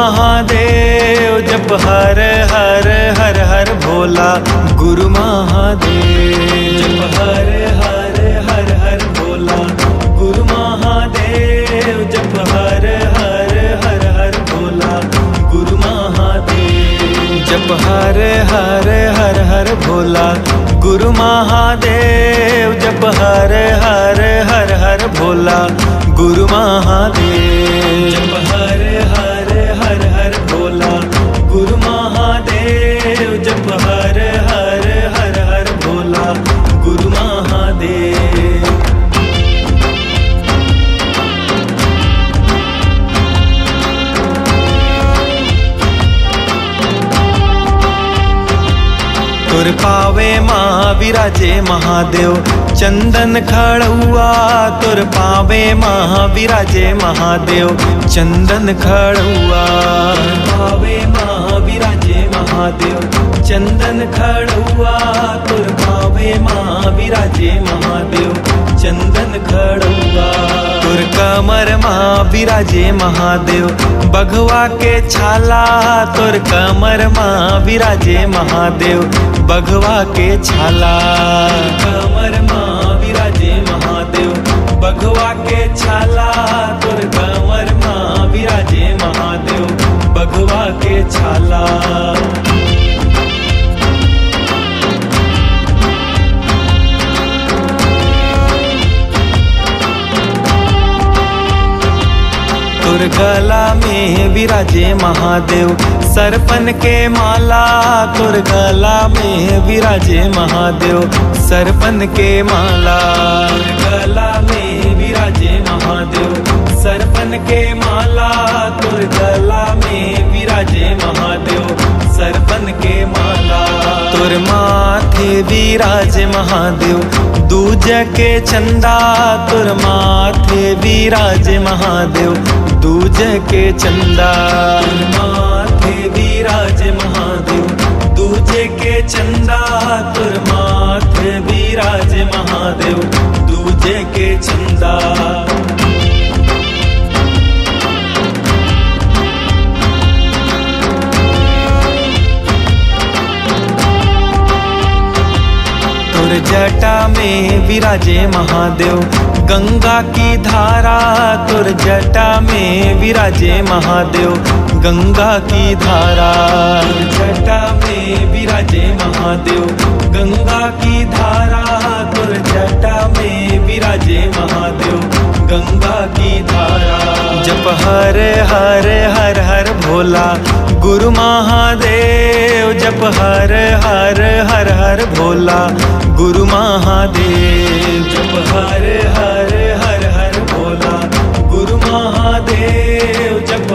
महादेव जप हर हर हर हर भोला गुरु महादेव जप हर हर हर हर भोला गुरु महादेव जप हर हर हर हर भोला गुरु महादेव जप हर हर हर हर भोला गुरु महादेव जप हर हर हर हर भोला गुरु महादेव जप हर हर हर हर भोला गुरु महादेव जप हर हर हर हर भोला गुरु महादेव। तुर पावे माँ विराजे महादेव चंदन खड़ुआ तुर पावे माँ विराजे महादेव चंदन खड़ुआ पावे माँ विराजे महादेव चंदन खड़ुआ तुर पावे माँ विराजे महादेव चंदन खड़ुआ तुर कमर माँ विराजे महादेव बघवा के छाला तुर कमर माँ विराजे महादेव बघवा के छाला कमर माँ विराजे महादेव बघवा के छाला तुर कमर माँ विराजे महादेव बघवा के छाला। तुर गला में विराजे महादेव सरपन के माला तुर गला में विराजे महादेव सरपन के माला तुर गला में विराजे महादेव सरपन के माला तुर गला में विराजे महादेव सरपन के माला तुर माथे विराजे महादेव दूज के चंदा तुर माथे विराजे महादेव दूज के चंदा तुर माथे विराजे महादेव दूजे के चंदा तुर माथे विराजे महादेव दूजे के चंदा। तुर जटा में विराजे महादेव गंगा की धारा तुर जटा में विराजे महादेव गंगा की धारा तुर जटा में विराजे महादेव गंगा की धारा तुर जटा में विराजे महादेव गंगा की धारा जप हर हर हर हर भोला गुरु महादेव जप हर हर हर हर भोला गुरु महादेव जप हर हर हर हर भोला गुरु महादेव जप